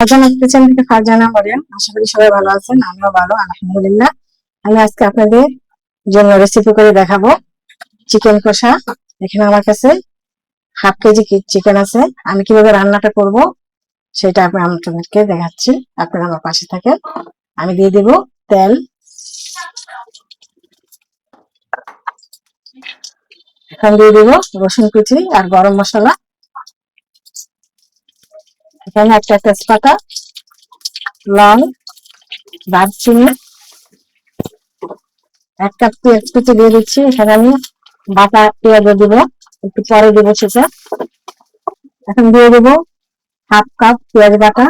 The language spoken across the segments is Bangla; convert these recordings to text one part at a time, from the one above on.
ফারজানা কিচেন থেকে ফারজানা মরিয়ম। আশা করি সবাই ভালো আছেন, আমিও ভালো আলহামদুলিল্লাহ। আমি আজকে আপনাদের জন্য রেসিপি করে দেখাবো চিকেন কষা। এখানে আমার কাছে হাফ কেজি চিকেন আছে। আমি কিভাবে রান্নাটা করব সেটা আমি আপনাদেরকে দেখাচ্ছি, আপনারা আমার পাশে থাকেন। আমি দিয়ে দেব তেল, এখন দিয়ে দেব রসুন কুচি আর গরম মশলা, এখানে একটা তেজপাতা, লং, দারচিনি, 1 কাপ পেঁয়াজ কুচি দিয়ে দিচ্ছি। এখানে আমি বাটা পেঁয়াজ দিব, একটু পরে দেবো সেটা। এখন দিয়ে দেবো হাফ কাপ পেঁয়াজ বাটা।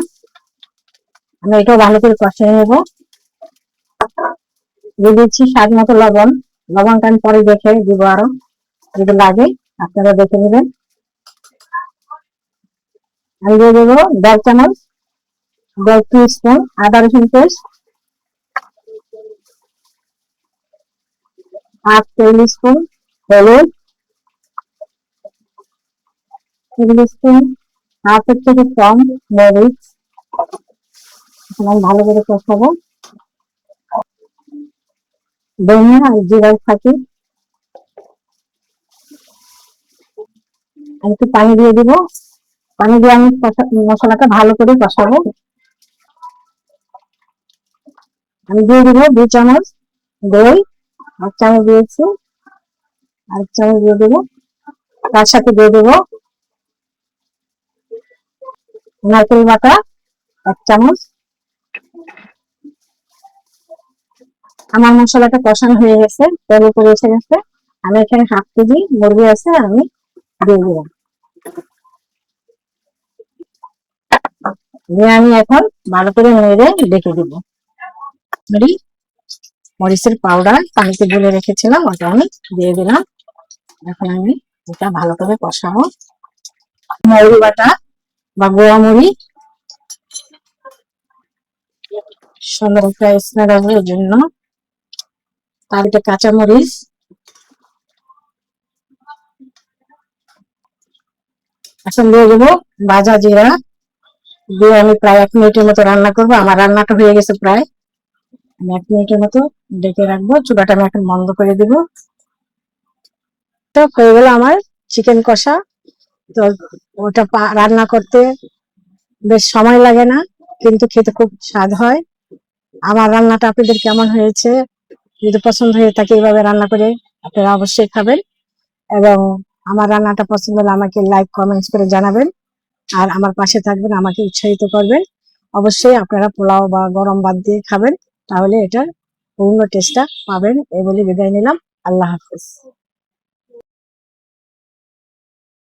আমি এটাও ভালো করে কষিয়ে নেব। দিয়ে দিচ্ছি স্বাদ মতো লবণ। লবণটা আমি পরে দেখে দিব, আরো যদি লাগে আপনারা দেখে নেবেন। আমি দিয়ে দেবো 1.5 চামচ, 1.5 স্পুন আদা রসুন পেস্ট, 1 টেবিল স্পুন হলুদ, টেবিল স্পুন 1/2 থেকে কম মরিচ। আমি ভালো করে কষাবো। ধনিয়া আর জিরার ফাঁকি। আমি একটু পানি দিয়ে দিব। পানি দিয়ে আমি মশলাটা ভালো করে কষাবো। আমি দিয়ে দিব 2 চামচ দই, 1 চামচ দিয়েছি, 1 চামচ দিয়ে দেবো। তার সাথে দিয়ে দেবো নারকেল বাটা 1 চামচ। আমার মশলাটা কষানো হয়ে গেছে, তেল উপরে এসে গেছে। আমি এখানে হাফ কেজি মুরগি আছে, আমি দিয়ে দিলাম। দিয়ে আমি এখন ভালো করে নেড়ে ঢেকে দিব। মরিচের পাউডার পানিতে গুলে রেখেছিলাম, ওটা আমি দিয়ে দিলাম। এখন আমি এটা ভালো করে কষাবো। মৌরি বাটা বা গোয়া মরি, সুন্দর একটা স্মেল আসবে এর জন্য। তার একটা কাঁচামরিচ, এখন দিয়ে দেবো ভাজা জিরা। দিয়ে আমি প্রায় 1 মিনিটের মতো রান্না করবো। আমার রান্নাটা হয়ে গেছে প্রায়, আমি 1 মিনিটের মতো ডেকে রাখবো। চুলাটা আমি এখন বন্ধ করে দিব। তো হয়ে গেল আমার চিকেন কষা। তো ওটা রান্না করতে বেশ সময় লাগে না, কিন্তু খেতে খুব স্বাদ হয়। আমার রান্নাটা আপনাদের কেমন হয়েছে, যদি পছন্দ হয়ে থাকে এইভাবে রান্না করে আপনারা অবশ্যই খাবেন। এবং আমার রান্নাটা পছন্দ হলে আমাকে লাইক কমেন্টস করে জানাবেন, আর আমার পাশে থাকবেন, আমাকে উৎসাহিত করবেন। অবশ্যই আপনারা পোলাও বা গরম ভাত দিয়ে খাবেন, তাহলে এটার পূর্ণ টেস্টটা পাবেন। এই বলে বিদায় নিলাম। আল্লাহ হাফেজ।